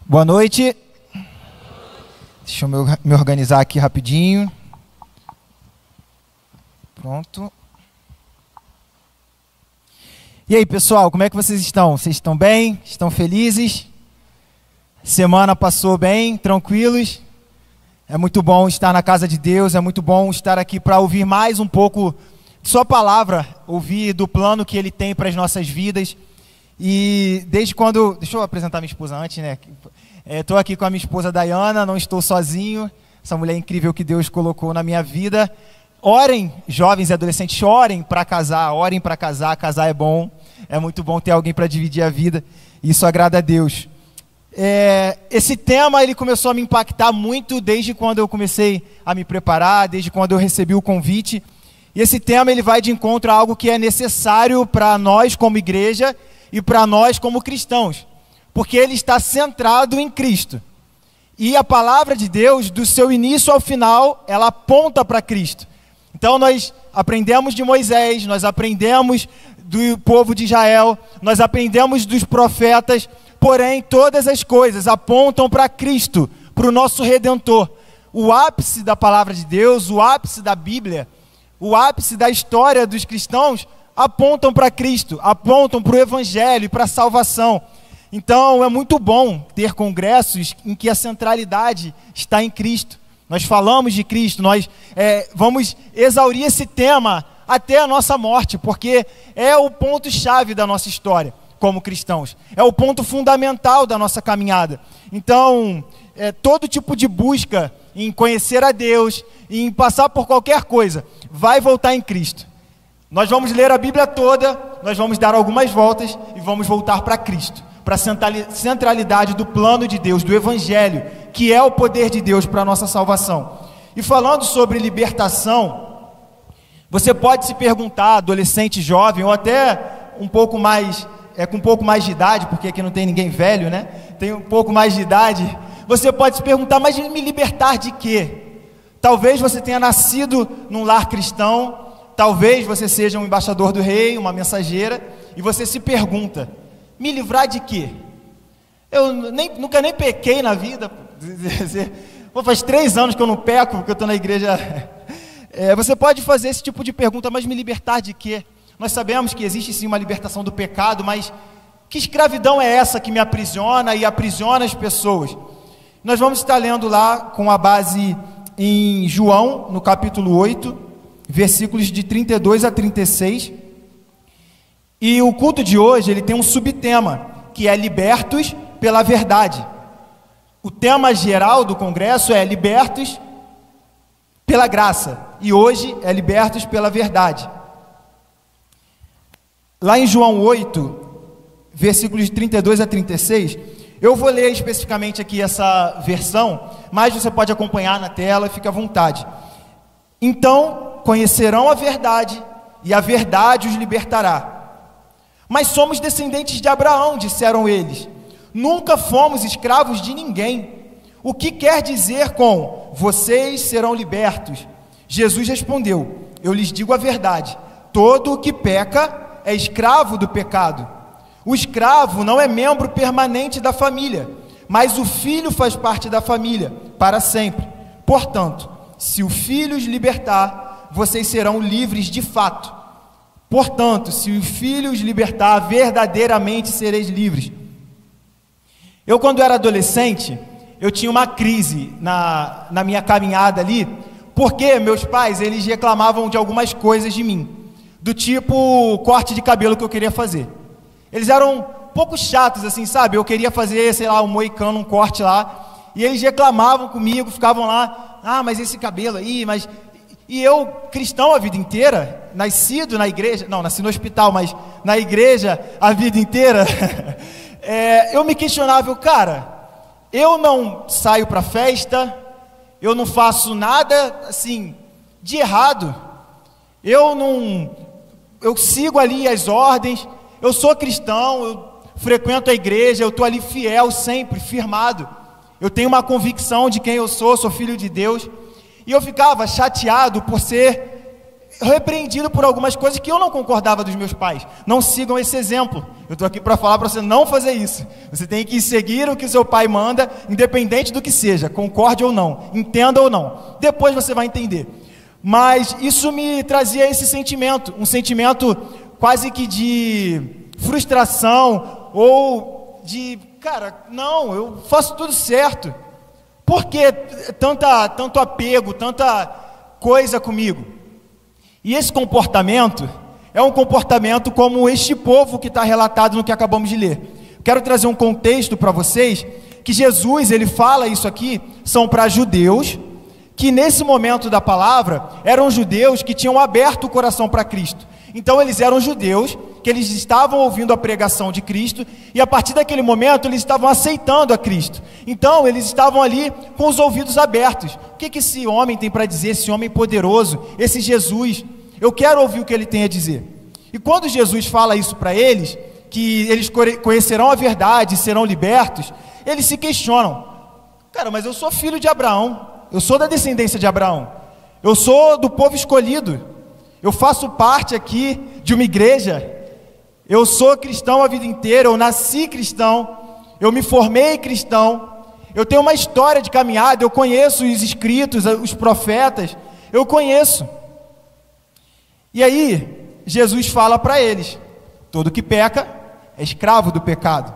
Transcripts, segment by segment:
Boa noite. Deixa eu me organizar aqui rapidinho. Pronto. E aí, pessoal, como é que vocês estão? Vocês estão bem? Estão felizes? Semana passou bem? Tranquilos? É muito bom estar na casa de Deus, é muito bom estar aqui para ouvir mais um pouco de sua palavra, ouvir do plano que Ele tem para as nossas vidas. E desde quando... Deixa eu apresentar minha esposa antes, né? Estou aqui com a minha esposa Dayana, não estou sozinho. Essa mulher incrível que Deus colocou na minha vida. Orem, jovens e adolescentes, orem para casar, casar é bom. É muito bom ter alguém para dividir a vida. Isso agrada a Deus. Esse tema ele começou a me impactar muito desde quando eu comecei a me preparar, desde quando eu recebi o convite. E esse tema ele vai de encontro a algo que é necessário para nós como igreja e para nós como cristãos, porque ele está centrado em Cristo. E a palavra de Deus, do seu início ao final, ela aponta para Cristo. Então nós aprendemos de Moisés, nós aprendemos do povo de Israel, nós aprendemos dos profetas, porém todas as coisas apontam para Cristo, para o nosso Redentor. O ápice da palavra de Deus, o ápice da Bíblia, o ápice da história dos cristãos apontam para Cristo, apontam para o Evangelho e para a salvação. Então é muito bom ter congressos em que a centralidade está em Cristo. Nós falamos de Cristo, nós vamos exaurir esse tema até a nossa morte, porque é o ponto-chave da nossa história como cristãos. É o ponto fundamental da nossa caminhada. Então, todo tipo de busca em conhecer a Deus, em passar por qualquer coisa, vai voltar em Cristo. Nós vamos ler a Bíblia toda, nós vamos dar algumas voltas e vamos voltar para Cristo, para a centralidade do plano de Deus, do Evangelho, que é o poder de Deus para a nossa salvação. E falando sobre libertação, você pode se perguntar, adolescente, jovem, ou até um pouco mais, com um pouco mais de idade, porque aqui não tem ninguém velho, né? Tem um pouco mais de idade. Você pode se perguntar, mas me libertar de quê? Talvez você tenha nascido num lar cristão, talvez você seja um embaixador do rei, uma mensageira, e você se pergunta, me livrar de quê? Eu nunca nem pequei na vida. Faz 3 anos que eu não peco, porque eu estou na igreja. Você pode fazer esse tipo de pergunta, mas me libertar de quê? Nós sabemos que existe sim uma libertação do pecado, mas que escravidão é essa que me aprisiona e aprisiona as pessoas? Nós vamos estar lendo lá com a base em João, no capítulo 8, versículos de 32 a 36. E o culto de hoje, ele tem um subtema, que é libertos pela verdade. O tema geral do congresso é libertos pela graça. E hoje é libertos pela verdade. Lá em João 8, versículos de 32 a 36, eu vou ler especificamente aqui essa versão, mas você pode acompanhar na tela, fique à vontade. Então conhecerão a verdade, e a verdade os libertará. Mas somos descendentes de Abraão, disseram eles. Nunca fomos escravos de ninguém. O que quer dizer com vocês serão libertos? Jesus respondeu, eu lhes digo a verdade. Todo o que peca é escravo do pecado. O escravo não é membro permanente da família, mas o filho faz parte da família para sempre. Portanto, se o filho os libertar, vocês serão livres de fato. Portanto, se o Filho os libertar, verdadeiramente sereis livres. Eu, quando era adolescente, eu tinha uma crise na minha caminhada ali, porque meus pais, eles reclamavam de algumas coisas de mim, do tipo corte de cabelo que eu queria fazer. Eles eram um pouco chatos, assim, sabe? Eu queria fazer, sei lá, um moicano, um corte lá, e eles reclamavam comigo, ficavam lá, mas esse cabelo aí, mas... E eu, cristão a vida inteira, nascido na igreja, não, nasci no hospital, mas na igreja a vida inteira, eu me questionava, eu não saio para festa, eu não faço nada, assim, de errado, eu sigo ali as ordens, eu sou cristão, eu frequento a igreja, eu estou ali fiel sempre, firmado, eu tenho uma convicção de quem eu sou filho de Deus. E eu ficava chateado por ser repreendido por algumas coisas que eu não concordava dos meus pais. Não sigam esse exemplo. Eu estou aqui para falar para você não fazer isso. Você tem que seguir o que o seu pai manda, independente do que seja, concorde ou não, entenda ou não. Depois você vai entender. Mas isso me trazia esse sentimento, um sentimento quase que de frustração ou de, cara, não, eu faço tudo certo. Por que tanto apego, tanta coisa comigo? E esse comportamento é um comportamento como este povo que está relatado no que acabamos de ler. Quero trazer um contexto para vocês, que Jesus, ele fala isso aqui, são para judeus, que nesse momento da palavra, eram judeus que tinham aberto o coração para Cristo. Então eles eram judeus, que eles estavam ouvindo a pregação de Cristo, e a partir daquele momento eles estavam aceitando a Cristo. Então eles estavam ali com os ouvidos abertos. O que esse homem tem para dizer, esse homem poderoso, esse Jesus? Eu quero ouvir o que ele tem a dizer. E quando Jesus fala isso para eles, que eles conhecerão a verdade e serão libertos, eles se questionam: cara, mas eu sou filho de Abraão, eu sou da descendência de Abraão, eu sou do povo escolhido, eu faço parte aqui de uma igreja, eu sou cristão a vida inteira, eu nasci cristão, eu me formei cristão, eu tenho uma história de caminhada, eu conheço os escritos, os profetas, eu conheço. E aí, Jesus fala para eles: todo que peca é escravo do pecado.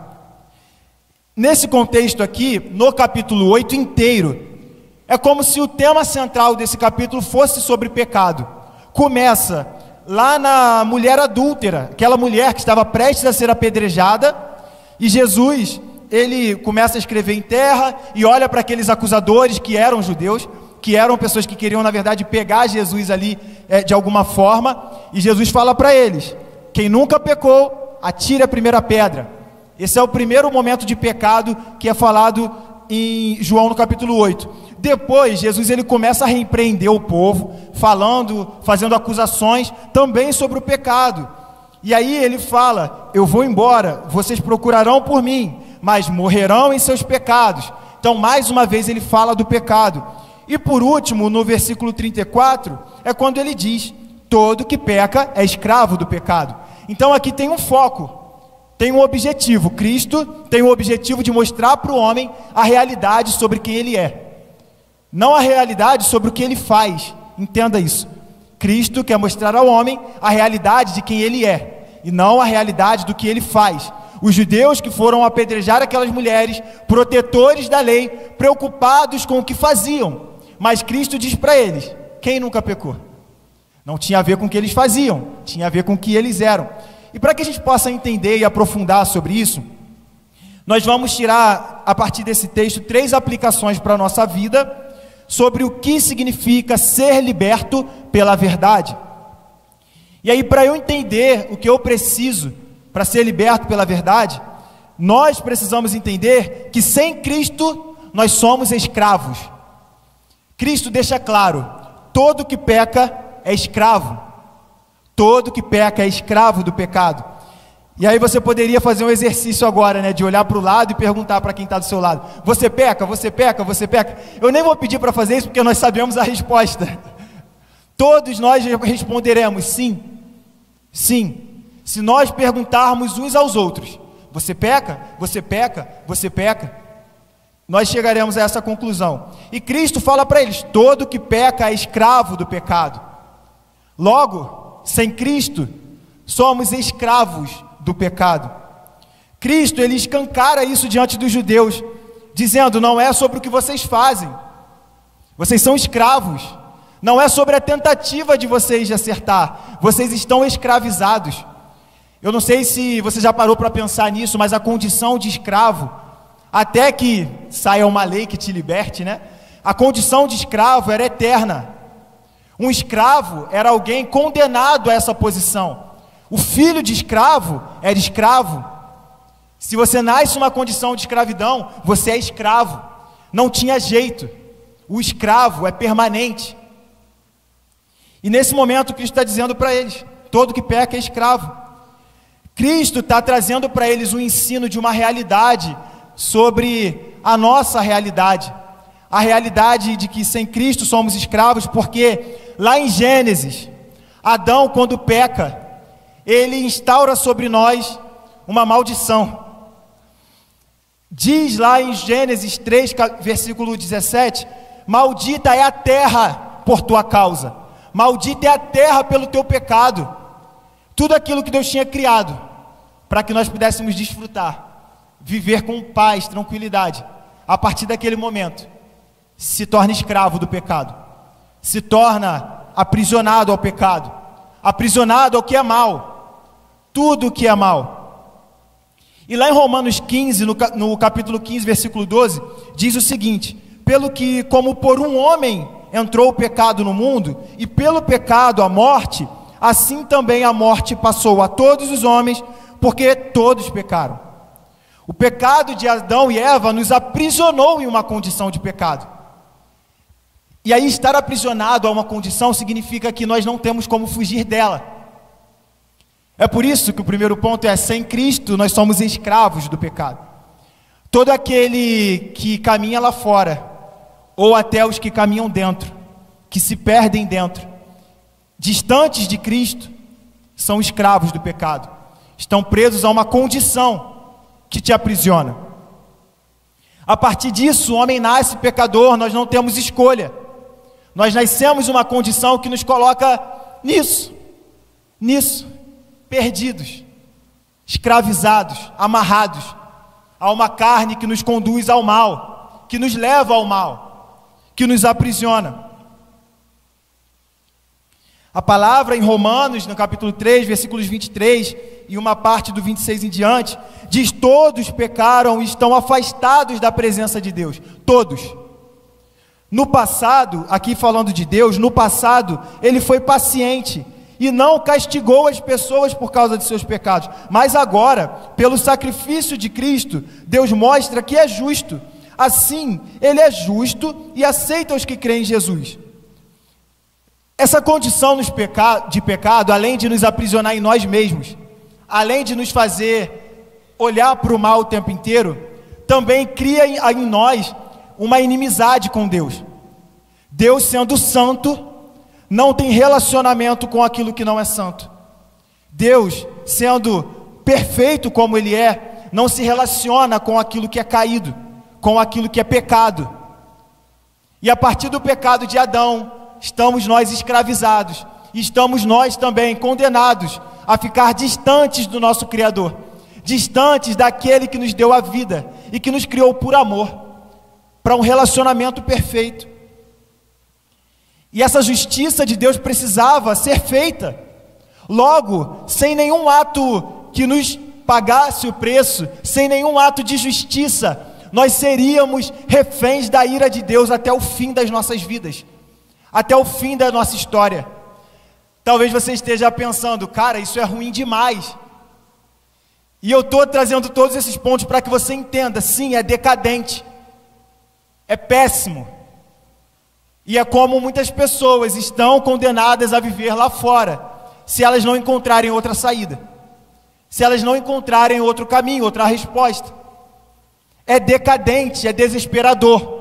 Nesse contexto aqui, no capítulo 8 inteiro, é como se o tema central desse capítulo fosse sobre pecado. Começa lá na mulher adúltera, aquela mulher que estava prestes a ser apedrejada, e Jesus, ele começa a escrever em terra e olha para aqueles acusadores que eram judeus, que eram pessoas que queriam, na verdade, pegar Jesus ali de alguma forma, e Jesus fala para eles: quem nunca pecou, atire a primeira pedra. Esse é o primeiro momento de pecado que é falado em João no capítulo 8. Depois, Jesus ele começa a repreender o povo, fazendo acusações também sobre o pecado. E aí ele fala: eu vou embora, vocês procurarão por mim, mas morrerão em seus pecados. Então, mais uma vez ele fala do pecado. E por último, no versículo 34, é quando ele diz: todo que peca é escravo do pecado. Então aqui tem um foco, tem um objetivo. Cristo tem o objetivo de mostrar para o homem a realidade sobre quem ele é, não a realidade sobre o que ele faz. Entenda isso. Cristo quer mostrar ao homem a realidade de quem ele é, e não a realidade do que ele faz. Os judeus que foram apedrejar aquelas mulheres, protetores da lei, preocupados com o que faziam, mas Cristo diz para eles: quem nunca pecou? Não tinha a ver com o que eles faziam, tinha a ver com o que eles eram. E para que a gente possa entender e aprofundar sobre isso, nós vamos tirar, a partir desse texto, 3 aplicações para a nossa vida, sobre o que significa ser liberto pela verdade. E aí, para eu entender o que eu preciso para ser liberto pela verdade, nós precisamos entender que sem Cristo nós somos escravos. Cristo deixa claro: todo que peca é escravo. Todo que peca é escravo do pecado. E aí você poderia fazer um exercício agora, né, de olhar para o lado e perguntar para quem está do seu lado: você peca, você peca, você peca? Eu nem vou pedir para fazer isso, porque nós sabemos a resposta. Todos nós responderemos sim, sim. Se nós perguntarmos uns aos outros: você peca, você peca, você peca? Nós chegaremos a essa conclusão. E Cristo fala para eles: todo que peca é escravo do pecado. Logo, sem Cristo, somos escravos do pecado. Cristo, ele escancara isso diante dos judeus, dizendo: não é sobre o que vocês fazem, vocês são escravos. Não é sobre a tentativa de vocês de acertar, vocês estão escravizados. Eu não sei se você já parou para pensar nisso, mas a condição de escravo, até que saia uma lei que te liberte, né? A condição de escravo era eterna. Um escravo era alguém condenado a essa posição. O filho de escravo era escravo. Se você nasce numa condição de escravidão, você é escravo. Não tinha jeito. O escravo é permanente. E nesse momento Cristo está dizendo para eles: todo que peca é escravo. Cristo está trazendo para eles um ensino de uma realidade sobre a nossa realidade. A realidade de que sem Cristo somos escravos, porque lá em Gênesis, Adão, quando peca, ele instaura sobre nós uma maldição. Diz lá em Gênesis 3, versículo 17, maldita é a terra por tua causa, maldita é a terra pelo teu pecado. Tudo aquilo que Deus tinha criado, para que nós pudéssemos desfrutar, viver com paz, tranquilidade, a partir daquele momento, se torna escravo do pecado, se torna aprisionado ao pecado, aprisionado ao que é mal, tudo o que é mal. E lá em Romanos 15, no capítulo 15, versículo 12, diz o seguinte: pelo que, como por um homem entrou o pecado no mundo, e pelo pecado a morte, assim também a morte passou a todos os homens, porque todos pecaram. O pecado de Adão e Eva nos aprisionou em uma condição de pecado. E aí estar aprisionado a uma condição significa que nós não temos como fugir dela. É por isso que o primeiro ponto é: sem Cristo nós somos escravos do pecado. Todo aquele que caminha lá fora, ou até os que caminham dentro, que se perdem dentro, distantes de Cristo, são escravos do pecado, estão presos a uma condição que te aprisiona. A partir disso, o homem nasce pecador, nós não temos escolha. Nós nascemos uma condição que nos coloca nisso, perdidos, escravizados, amarrados a uma carne que nos conduz ao mal, que nos leva ao mal, que nos aprisiona. A palavra em Romanos, no capítulo 3, versículos 23 e uma parte do 26 em diante, diz: todos pecaram e estão afastados da presença de Deus, todos. No passado, aqui falando de Deus, no passado, ele foi paciente e não castigou as pessoas por causa de seus pecados. Mas agora, pelo sacrifício de Cristo, Deus mostra que é justo. Assim, ele é justo e aceita os que creem em Jesus. Essa condição de pecado, além de nos aprisionar em nós mesmos, além de nos fazer olhar para o mal o tempo inteiro, também cria em nós uma inimizade com Deus. Deus, sendo santo, não tem relacionamento com aquilo que não é santo. Deus, sendo perfeito como Ele é, não se relaciona com aquilo que é caído, com aquilo que é pecado. E a partir do pecado de Adão, estamos nós escravizados, e estamos nós também condenados a ficar distantes do nosso Criador, distantes daquele que nos deu a vida e que nos criou por amor, para um relacionamento perfeito. E essa justiça de Deus precisava ser feita. Logo, sem nenhum ato que nos pagasse o preço, sem nenhum ato de justiça, nós seríamos reféns da ira de Deus até o fim das nossas vidas, até o fim da nossa história. Talvez você esteja pensando: cara, isso é ruim demais. E eu estou trazendo todos esses pontos para que você entenda: sim, é decadente, é péssimo. E é como muitas pessoas estão condenadas a viver lá fora, se elas não encontrarem outra saída, se elas não encontrarem outro caminho, outra resposta. É decadente, é desesperador.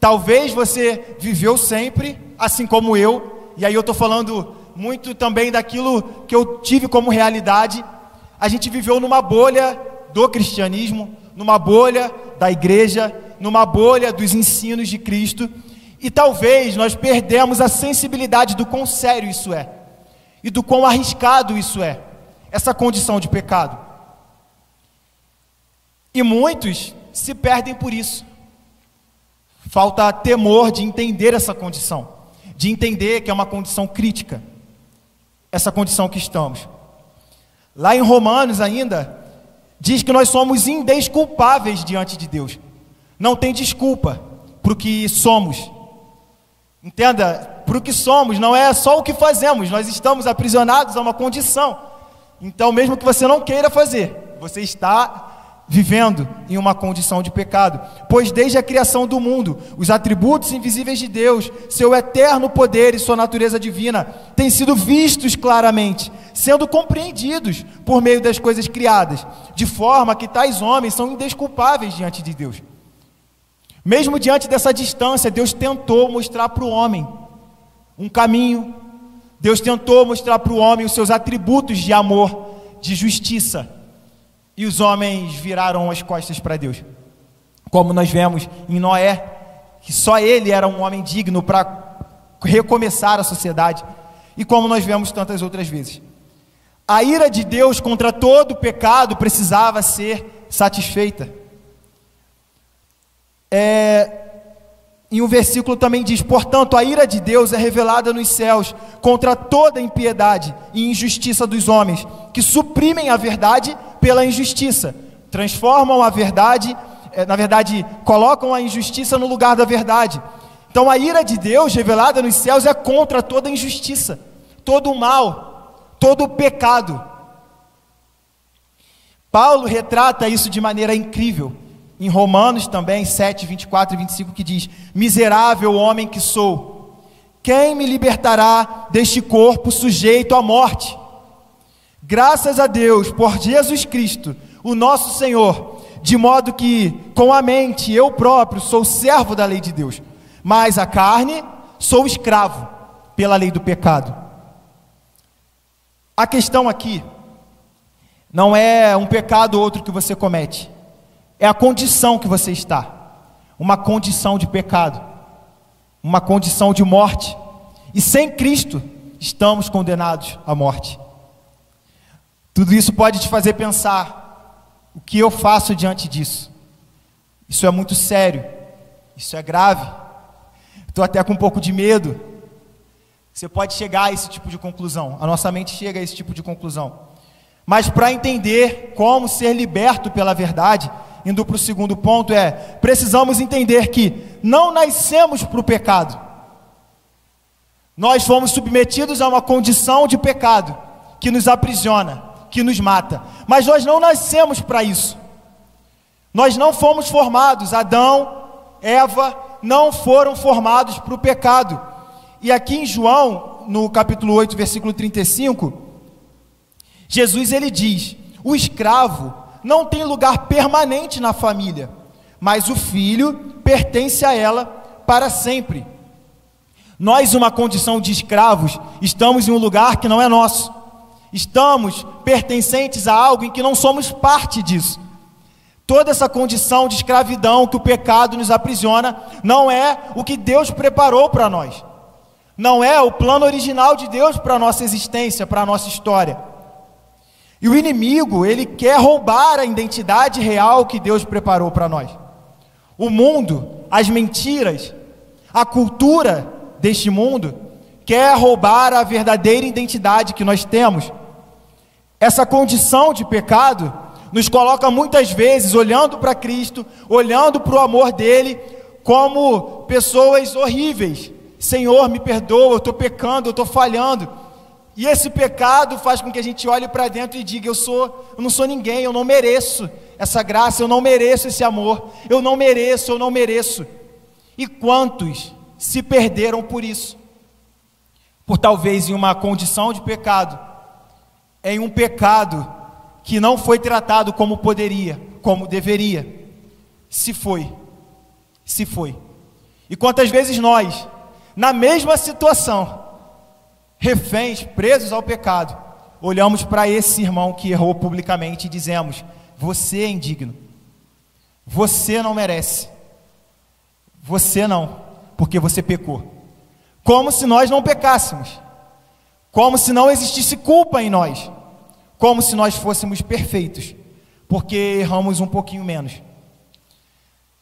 Talvez você viveu sempre, assim como eu, e aí eu estou falando muito também daquilo que eu tive como realidade. A gente viveu numa bolha do cristianismo, numa bolha da igreja, numa bolha dos ensinos de Cristo, e talvez nós perdemos a sensibilidade do quão sério isso é, e do quão arriscado isso é, essa condição de pecado. E muitos se perdem por isso. Falta temor de entender essa condição, de entender que é uma condição crítica, essa condição que estamos. Lá em Romanos ainda, diz que nós somos indesculpáveis diante de Deus. Não tem desculpa para o que somos. Entenda, para o que somos, não é só o que fazemos, nós estamos aprisionados a uma condição. Então, mesmo que você não queira fazer, você está vivendo em uma condição de pecado. Pois desde a criação do mundo, os atributos invisíveis de Deus, seu eterno poder e sua natureza divina, têm sido vistos claramente, sendo compreendidos por meio das coisas criadas, de forma que tais homens são indesculpáveis diante de Deus. Mesmo diante dessa distância, Deus tentou mostrar para o homem um caminho, Deus tentou mostrar para o homem os seus atributos de amor, de justiça, e os homens viraram as costas para Deus. Como nós vemos em Noé, que só ele era um homem digno para recomeçar a sociedade, e como nós vemos tantas outras vezes. A ira de Deus contra todo pecado precisava ser satisfeita. Em um versículo também diz: portanto, a ira de Deus é revelada nos céus contra toda impiedade e injustiça dos homens, que suprimem a verdade pela injustiça, transformam a verdade, na verdade, colocam a injustiça no lugar da verdade. Então a ira de Deus revelada nos céus é contra toda injustiça, todo o mal, todo o pecado. Paulo retrata isso de maneira incrível em Romanos também, 7, 24 e 25, que diz: miserável homem que sou, quem me libertará deste corpo sujeito à morte? Graças a Deus por Jesus Cristo, o nosso Senhor, de modo que com a mente eu próprio sou servo da lei de Deus, mas a carne sou escravo pela lei do pecado. A questão aqui não é um pecado ou outro que você comete, é a condição que você está, uma condição de pecado, uma condição de morte, e sem Cristo estamos condenados à morte. Tudo isso pode te fazer pensar: o que eu faço diante disso? Isso é muito sério, isso é grave, estou até com um pouco de medo. Você pode chegar a esse tipo de conclusão, a nossa mente chega a esse tipo de conclusão. Mas para entender como ser liberto pela verdade, indo para o segundo ponto, precisamos entender que não nascemos para o pecado. Nós fomos submetidos a uma condição de pecado, que nos aprisiona, que nos mata. Mas nós não nascemos para isso. Nós não fomos formados, Adão, Eva, não foram formados para o pecado. E aqui em João, no capítulo 8, versículo 35, Jesus ele diz: o escravo não tem lugar permanente na família, mas o filho pertence a ela para sempre. Nós, uma condição de escravos, estamos em um lugar que não é nosso, estamos pertencentes a algo em que não somos parte disso. Toda essa condição de escravidão que o pecado nos aprisiona não é o que Deus preparou para nós, não é o plano original de Deus para a nossa existência, para a nossa história. E o inimigo, ele quer roubar a identidade real que Deus preparou para nós. O mundo, as mentiras, a cultura deste mundo quer roubar a verdadeira identidade que nós temos. Essa condição de pecado nos coloca muitas vezes olhando para Cristo, olhando para o amor dele, como pessoas horríveis. Senhor, me perdoa, eu estou pecando, eu estou falhando. E esse pecado faz com que a gente olhe para dentro e diga: eu não sou ninguém, eu não mereço essa graça, eu não mereço esse amor, eu não mereço. E quantos se perderam por isso? Por talvez em uma condição de pecado, em um pecado que não foi tratado como poderia, como deveria. Se foi. E quantas vezes nós, na mesma situação, reféns, presos ao pecado, olhamos para esse irmão que errou publicamente e dizemos: você é indigno, você não merece, você não, porque você pecou. Como se nós não pecássemos, como se não existisse culpa em nós, como se nós fôssemos perfeitos, porque erramos um pouquinho menos.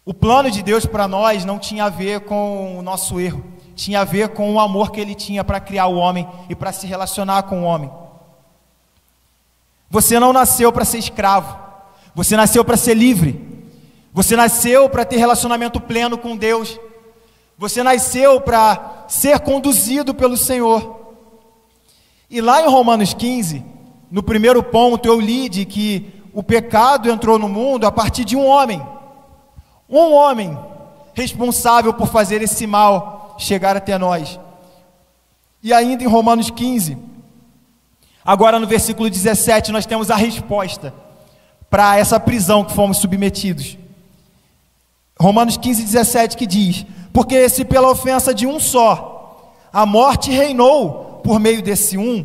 O plano de Deus para nós não tinha a ver com o nosso erro, tinha a ver com o amor que ele tinha para criar o homem e para se relacionar com o homem. Você não nasceu para ser escravo, você nasceu para ser livre, você nasceu para ter relacionamento pleno com Deus, você nasceu para ser conduzido pelo Senhor. E lá em Romanos 15, no primeiro ponto, eu li de que o pecado entrou no mundo a partir de um homem responsável por fazer esse mal chegar até nós. E ainda em Romanos 15, agora no versículo 17, nós temos a resposta para essa prisão que fomos submetidos. Romanos 15, 17, que diz: porque se pela ofensa de um só a morte reinou por meio desse um,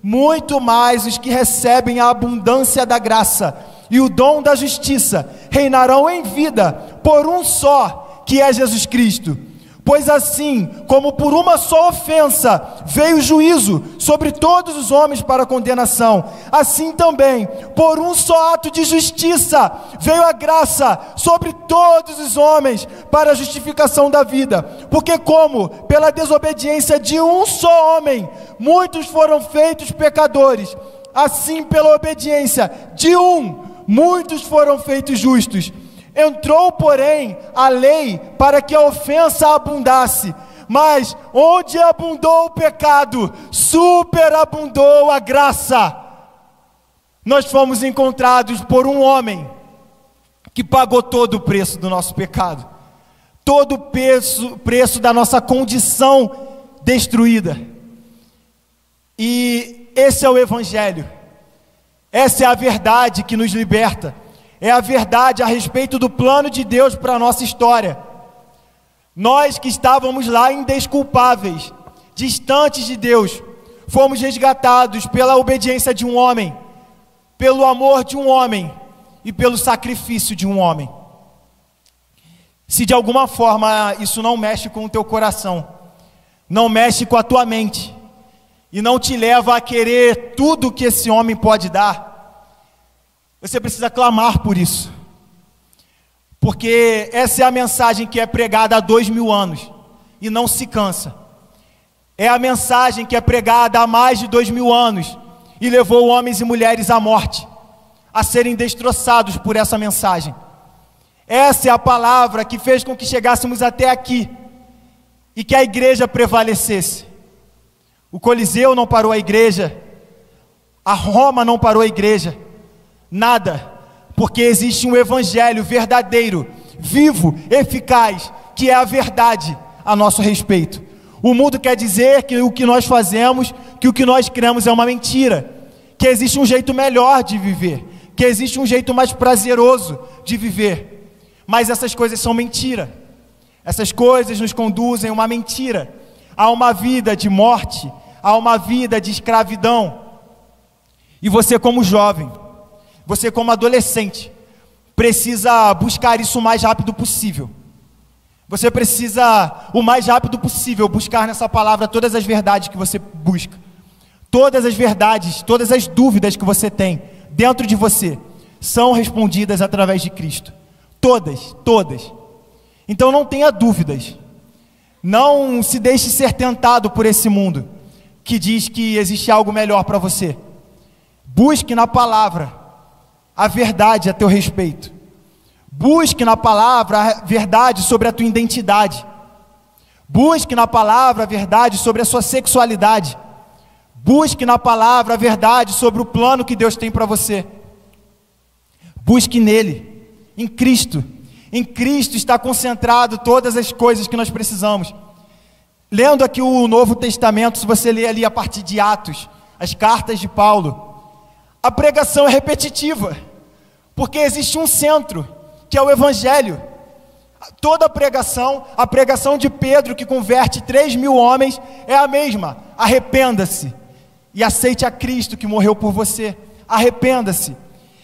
muito mais os que recebem a abundância da graça e o dom da justiça reinarão em vida por um só, que é Jesus Cristo. Pois assim, como por uma só ofensa veio o juízo sobre todos os homens para condenação, assim também, por um só ato de justiça, veio a graça sobre todos os homens para a justificação da vida. Porque como, pela desobediência de um só homem, muitos foram feitos pecadores, assim pela obediência de um, muitos foram feitos justos. Entrou, porém, a lei para que a ofensa abundasse, mas onde abundou o pecado, superabundou a graça. Nós fomos encontrados por um homem que pagou todo o preço do nosso pecado, todo o preço da nossa condição destruída. E esse é o Evangelho, essa é a verdade que nos liberta. É a verdade a respeito do plano de Deus para a nossa história. Nós que estávamos lá indesculpáveis, distantes de Deus, fomos resgatados pela obediência de um homem, pelo amor de um homem e pelo sacrifício de um homem. Se de alguma forma isso não mexe com o teu coração, não mexe com a tua mente, e não te leva a querer tudo que esse homem pode dar, você precisa clamar por isso, porque essa é a mensagem que é pregada há 2000 anos, e não se cansa. É a mensagem que é pregada há mais de 2000 anos, e levou homens e mulheres à morte, a serem destroçados por essa mensagem. Essa é a palavra que fez com que chegássemos até aqui, e que a igreja prevalecesse. O Coliseu não parou a igreja, a Roma não parou a igreja, nada, porque existe um evangelho verdadeiro, vivo, eficaz, que é a verdade a nosso respeito. O mundo quer dizer que o que nós fazemos, que o que nós cremos é uma mentira, que existe um jeito melhor de viver, que existe um jeito mais prazeroso de viver, mas essas coisas são mentira. Essas coisas nos conduzem a uma mentira, a uma vida de morte, a uma vida de escravidão. E você como jovem, você como adolescente, precisa buscar isso o mais rápido possível. Você precisa, o mais rápido possível, buscar nessa palavra todas as verdades que você busca. Todas as verdades, todas as dúvidas que você tem dentro de você, são respondidas através de Cristo. Todas, todas. Então não tenha dúvidas. Não se deixe ser tentado por esse mundo, que diz que existe algo melhor para você. Busque na palavra a verdade a teu respeito. Busque na palavra a verdade sobre a tua identidade. Busque na palavra a verdade sobre a sua sexualidade. Busque na palavra a verdade sobre o plano que Deus tem para você. Busque nele, em Cristo. Em Cristo está concentrado todas as coisas que nós precisamos. Lendo aqui o Novo Testamento, se você ler ali a partir de Atos, as cartas de Paulo, a pregação é repetitiva, porque existe um centro, que é o Evangelho. Toda a pregação de Pedro, que converte 3.000 homens, é a mesma: arrependa-se e aceite a Cristo que morreu por você. Arrependa-se.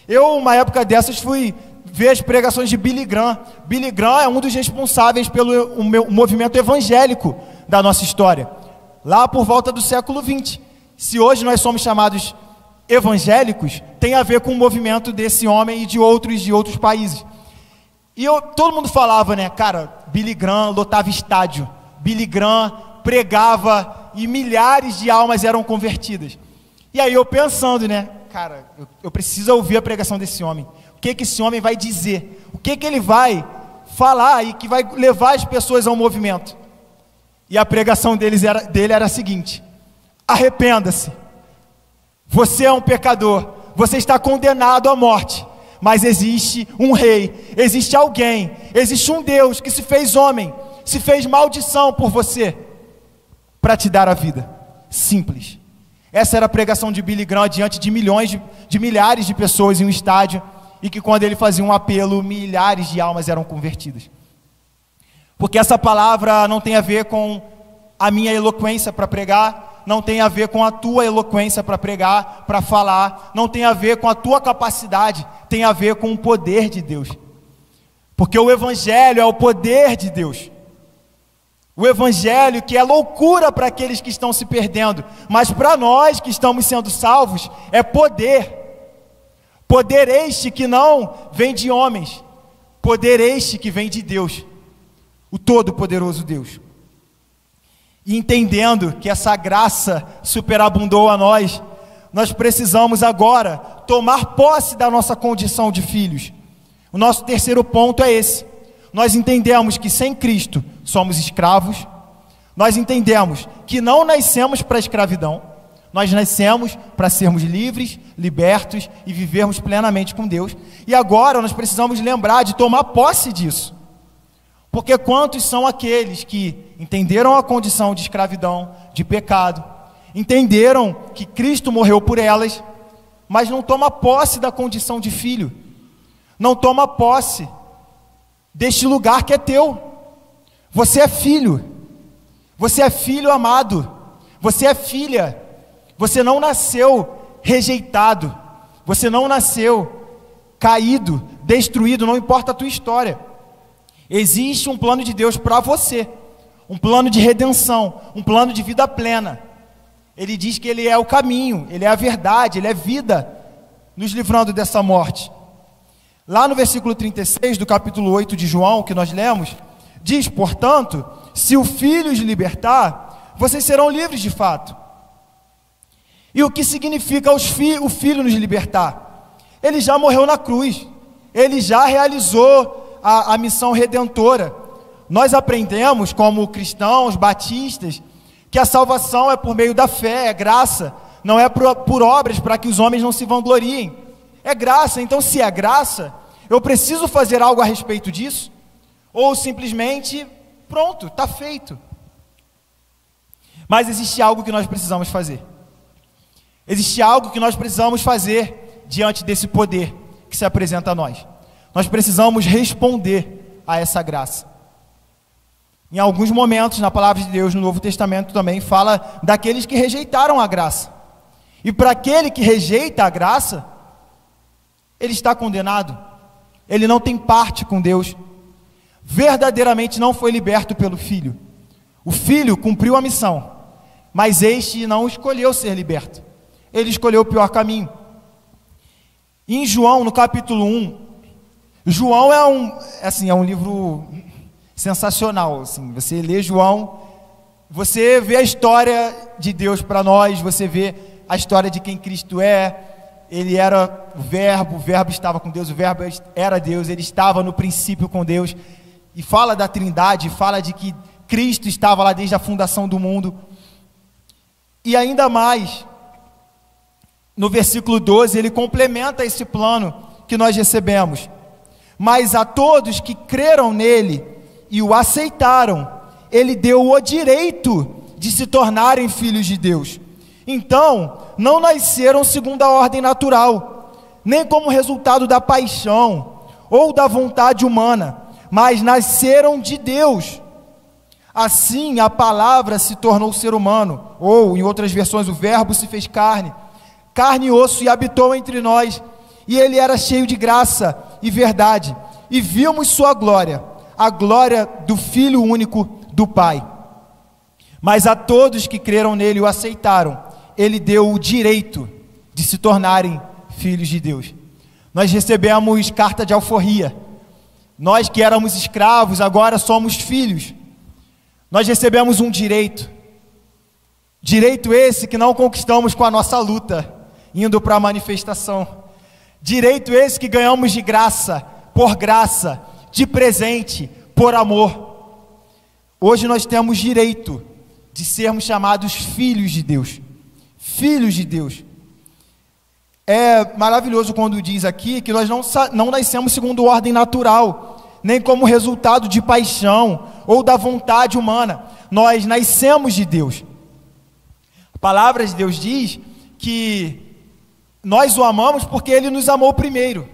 Eu, uma época dessas, fui ver as pregações de Billy Graham. Billy Graham é um dos responsáveis pelo movimento evangélico da nossa história, lá por volta do século 20. Se hoje nós somos chamados evangélicos, tem a ver com o movimento desse homem e de outros países. E todo mundo falava, né, cara, Billy Graham lotava estádio, Billy Graham pregava e milhares de almas eram convertidas. E aí eu pensando, né, cara, eu preciso ouvir a pregação desse homem. O que esse homem vai dizer? O que ele vai falar e que vai levar as pessoas ao movimento? E a pregação dele era a seguinte: arrependa-se. Você é um pecador, você está condenado à morte, mas existe um rei, existe alguém, existe um Deus que se fez homem, se fez maldição por você, para te dar a vida. Simples. Essa era a pregação de Billy Graham diante de milhares de pessoas em um estádio, e que quando ele fazia um apelo, milhares de almas eram convertidas. Porque essa palavra não tem a ver com a minha eloquência para pregar, não tem a ver com a tua eloquência para pregar, para falar, não tem a ver com a tua capacidade, tem a ver com o poder de Deus. Porque o Evangelho é o poder de Deus. O Evangelho que é loucura para aqueles que estão se perdendo, mas para nós que estamos sendo salvos, é poder. Poder este que não vem de homens, poder este que vem de Deus, o Todo-Poderoso Deus. E entendendo que essa graça superabundou a nós, nós precisamos agora tomar posse da nossa condição de filhos. O nosso terceiro ponto é esse. Nós entendemos que sem Cristo somos escravos. Nós entendemos que não nascemos para a escravidão. Nós nascemos para sermos livres, libertos e vivermos plenamente com Deus. E agora nós precisamos lembrar de tomar posse disso. Porque quantos são aqueles que entenderam a condição de escravidão, de pecado, entenderam que Cristo morreu por elas, mas não toma posse da condição de filho, não toma posse deste lugar que é teu. Você é filho amado, você é filha, você não nasceu rejeitado, você não nasceu caído, destruído, não importa a tua história. Existe um plano de Deus para você, um plano de redenção, um plano de vida plena. Ele diz que Ele é o caminho, Ele é a verdade, Ele é vida, nos livrando dessa morte. Lá no versículo 36 do capítulo 8 de João, que nós lemos, diz, portanto, se o Filho os libertar, vocês serão livres de fato. E o que significa o Filho nos libertar? Ele já morreu na cruz, Ele já realizou a missão redentora. Nós aprendemos como cristãos, batistas, que a salvação é por meio da fé, é graça, não é por obras para que os homens não se vangloriem, é graça. Então se é graça, eu preciso fazer algo a respeito disso? Ou simplesmente, pronto, está feito? Mas existe algo que nós precisamos fazer, existe algo que nós precisamos fazer diante desse poder que se apresenta a nós. Nós precisamos responder a essa graça. Em alguns momentos, na palavra de Deus, no Novo Testamento também, fala daqueles que rejeitaram a graça. E para aquele que rejeita a graça, ele está condenado. Ele não tem parte com Deus. Verdadeiramente não foi liberto pelo Filho. O Filho cumpriu a missão, mas este não escolheu ser liberto. Ele escolheu o pior caminho. Em João, no capítulo 1, João é um livro sensacional, assim. Você lê João, você vê a história de Deus para nós, você vê a história de quem Cristo é. Ele era o Verbo estava com Deus, o Verbo era Deus, ele estava no princípio com Deus, e fala da Trindade, fala de que Cristo estava lá desde a fundação do mundo. E ainda mais, no versículo 12, ele complementa esse plano que nós recebemos. Mas a todos que creram nele e o aceitaram, ele deu o direito de se tornarem filhos de Deus. Então, não nasceram segundo a ordem natural, nem como resultado da paixão ou da vontade humana, mas nasceram de Deus. Assim, a palavra se tornou ser humano, ou, em outras versões, o Verbo se fez carne e osso, e habitou entre nós. E ele era cheio de graça e verdade, e vimos sua glória, a glória do Filho único do Pai. Mas a todos que creram nele e o aceitaram, ele deu o direito de se tornarem filhos de Deus. Nós recebemos carta de alforria. Nós que éramos escravos, agora somos filhos. Nós recebemos um direito. Direito esse que não conquistamos com a nossa luta, indo para a manifestação. Direito esse que ganhamos de graça, por graça, de presente, por amor. Hoje nós temos direito de sermos chamados filhos de Deus. Filhos de Deus. É maravilhoso quando diz aqui que nós não nascemos segundo ordem natural, nem como resultado de paixão ou da vontade humana. Nós nascemos de Deus. A palavra de Deus diz que nós o amamos porque Ele nos amou primeiro.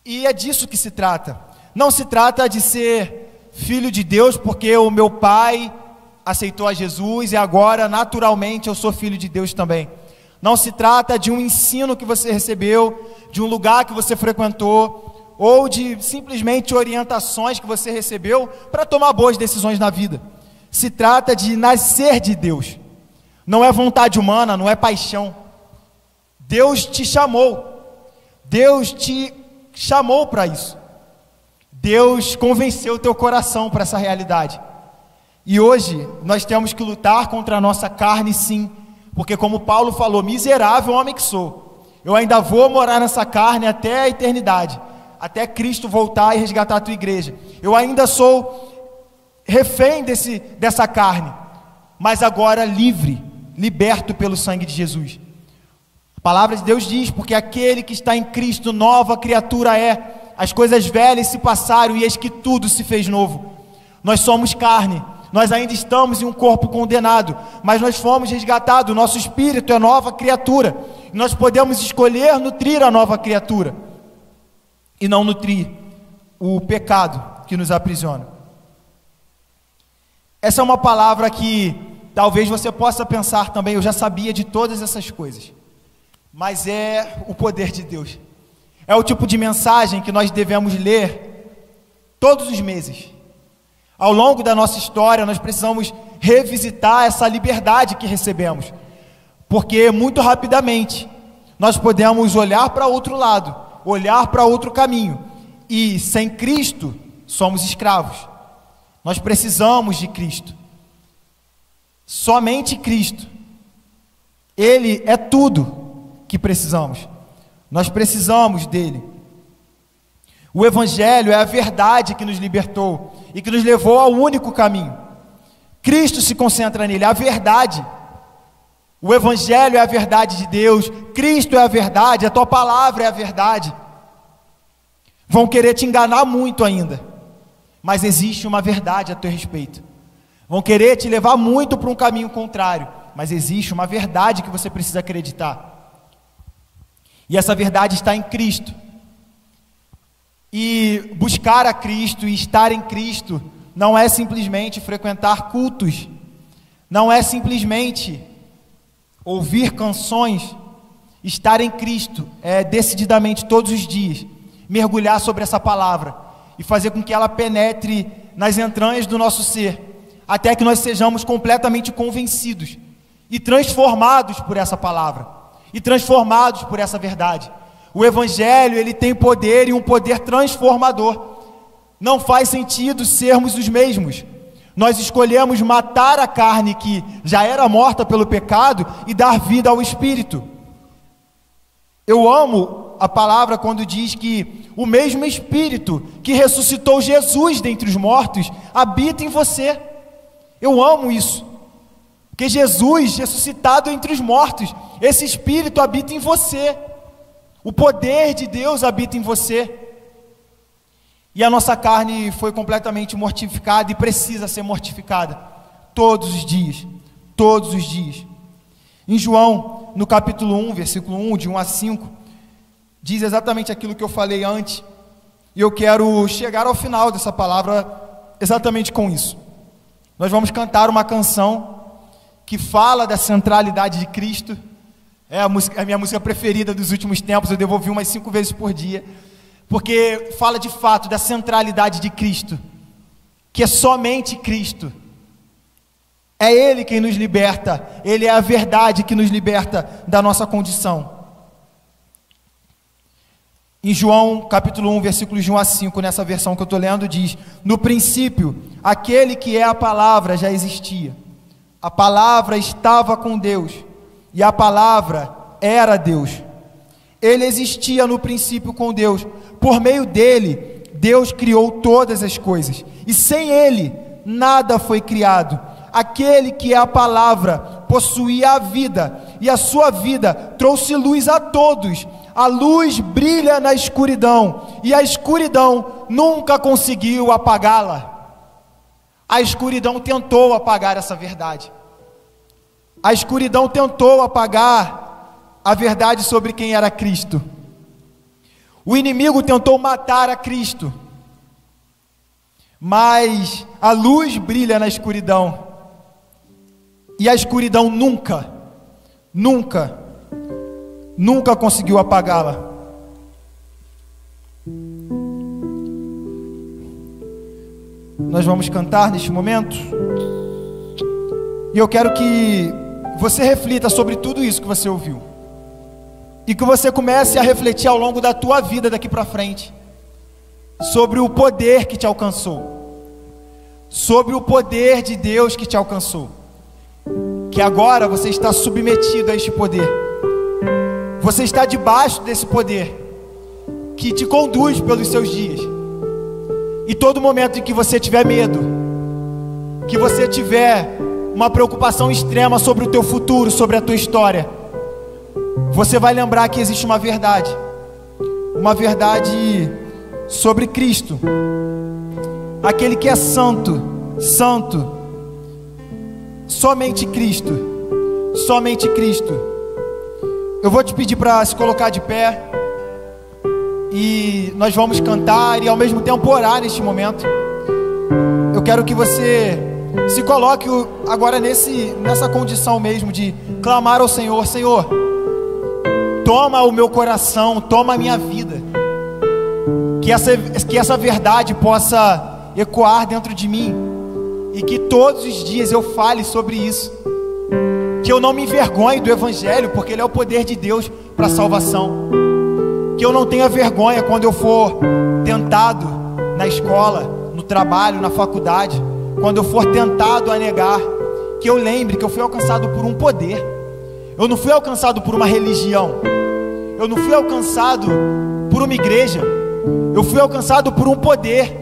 E é disso que se trata. Não se trata de ser filho de Deus porque o meu pai aceitou a Jesus e agora, naturalmente, eu sou filho de Deus também. Não se trata de um ensino que você recebeu, de um lugar que você frequentou, ou de simplesmente orientações que você recebeu para tomar boas decisões na vida. Se trata de nascer de Deus. Não é vontade humana, não é paixão. Deus te chamou. Deus te chamou para isso. Deus convenceu o teu coração para essa realidade. E hoje nós temos que lutar contra a nossa carne, sim, porque como Paulo falou, miserável homem que sou, eu ainda vou morar nessa carne até a eternidade, até Cristo voltar e resgatar a tua igreja. Eu ainda sou refém dessa carne, mas agora livre, liberto pelo sangue de Jesus. A palavra de Deus diz, porque aquele que está em Cristo, nova criatura é, as coisas velhas se passaram e eis que tudo se fez novo. Nós somos carne, nós ainda estamos em um corpo condenado, mas nós fomos resgatados, nosso espírito é nova criatura, e nós podemos escolher nutrir a nova criatura, e não nutrir o pecado que nos aprisiona. Essa é uma palavra que talvez você possa pensar também, eu já sabia de todas essas coisas, mas é o poder de Deus, é o tipo de mensagem que nós devemos ler todos os meses. Ao longo da nossa história, nós precisamos revisitar essa liberdade que recebemos, porque muito rapidamente nós podemos olhar para outro lado, olhar para outro caminho, e sem Cristo somos escravos. Nós precisamos de Cristo, somente Cristo. Ele é tudo que precisamos, nós precisamos dele. O Evangelho é a verdade que nos libertou e que nos levou ao único caminho. Cristo se concentra nele, a verdade. O Evangelho é a verdade de Deus, Cristo é a verdade, a tua palavra é a verdade. Vão querer te enganar muito ainda, mas existe uma verdade a teu respeito. Vão querer te levar muito para um caminho contrário, mas existe uma verdade que você precisa acreditar. E essa verdade está em Cristo. E buscar a Cristo e estar em Cristo não é simplesmente frequentar cultos, não é simplesmente ouvir canções. Estar em Cristo é decididamente todos os dias mergulhar sobre essa palavra e fazer com que ela penetre nas entranhas do nosso ser, até que nós sejamos completamente convencidos e transformados por essa palavra e transformados por essa verdade. O Evangelho, ele tem poder e um poder transformador. Não faz sentido sermos os mesmos. Nós escolhemos matar a carne que já era morta pelo pecado e dar vida ao Espírito. Eu amo a palavra quando diz que o mesmo Espírito que ressuscitou Jesus dentre os mortos habita em você. Eu amo isso. Porque Jesus, ressuscitado entre os mortos, esse Espírito habita em você. O poder de Deus habita em você. E a nossa carne foi completamente mortificada e precisa ser mortificada todos os dias, todos os dias. Em João, no capítulo 1, versículo 1, de 1 a 5, diz exatamente aquilo que eu falei antes, e eu quero chegar ao final dessa palavra exatamente com isso. Nós vamos cantar uma canção que fala da centralidade de Cristo. É a minha música preferida dos últimos tempos, eu devo ouvir umas 5 vezes por dia, porque fala de fato da centralidade de Cristo, que é somente Cristo. É Ele quem nos liberta, Ele é a verdade que nos liberta da nossa condição. Em João capítulo 1, versículos de 1 a 5, nessa versão que eu estou lendo, diz: no princípio, aquele que é a palavra já existia. A palavra estava com Deus, e a palavra era Deus. Ele existia no princípio com Deus. Por meio dele, Deus criou todas as coisas. E sem ele, nada foi criado. Aquele que é a palavra possuía a vida, e a sua vida trouxe luz a todos. A luz brilha na escuridão, e a escuridão nunca conseguiu apagá-la. A escuridão tentou apagar essa verdade. A escuridão tentou apagar a verdade sobre quem era Cristo. O inimigo tentou matar a Cristo, mas a luz brilha na escuridão, E a escuridão nunca conseguiu apagá-la. Nós vamos cantar neste momento. E eu quero que você reflita sobre tudo isso que você ouviu. E que você comece a refletir ao longo da tua vida daqui para frente. Sobre o poder que te alcançou. Sobre o poder de Deus que te alcançou. Que agora você está submetido a este poder. Você está debaixo desse poder que te conduz pelos seus dias. E todo momento em que você tiver medo, que você tiver uma preocupação extrema sobre o teu futuro, sobre a tua história, você vai lembrar que existe uma verdade sobre Cristo, aquele que é santo, somente Cristo. Eu vou te pedir para se colocar de pé. E nós vamos cantar e ao mesmo tempo orar neste momento. Eu quero que você se coloque agora nessa condição mesmo de clamar ao Senhor: Senhor, toma o meu coração, toma a minha vida. Que essa verdade possa ecoar dentro de mim. E que todos os dias eu fale sobre isso. Que eu não me envergonhe do Evangelho, porque ele é o poder de Deus para a salvação. Que eu não tenha vergonha quando eu for tentado na escola, no trabalho, na faculdade, quando eu for tentado a negar, que eu lembre que eu fui alcançado por um poder. Eu não fui alcançado por uma religião, eu não fui alcançado por uma igreja, eu fui alcançado por um poder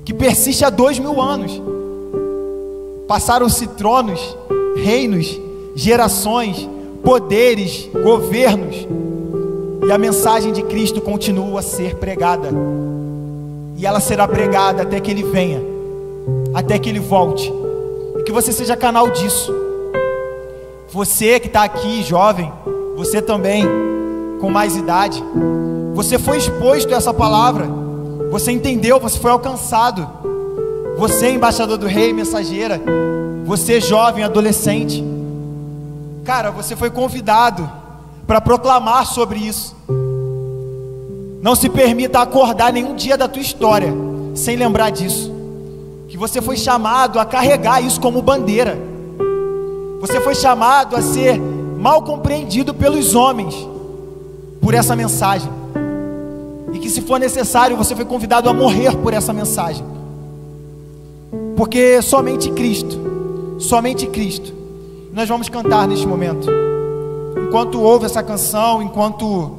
que persiste há 2000 anos. Passaram-se tronos, reinos, gerações, poderes, governos, e a mensagem de Cristo continua a ser pregada. E ela será pregada até que Ele venha, até que Ele volte. E que você seja canal disso. Você que está aqui, jovem, você também, com mais idade, você foi exposto a essa palavra. Você entendeu, você foi alcançado. Você, embaixador do Rei, mensageira. Você, jovem, adolescente. Cara, você foi convidado para proclamar sobre isso. Não se permita acordar nenhum dia da tua história sem lembrar disso. Que você foi chamado a carregar isso como bandeira. Você foi chamado a ser mal compreendido pelos homens por essa mensagem. E que, se for necessário, você foi convidado a morrer por essa mensagem. Porque somente Cristo. Nós vamos cantar neste momento. Enquanto ouve essa canção, enquanto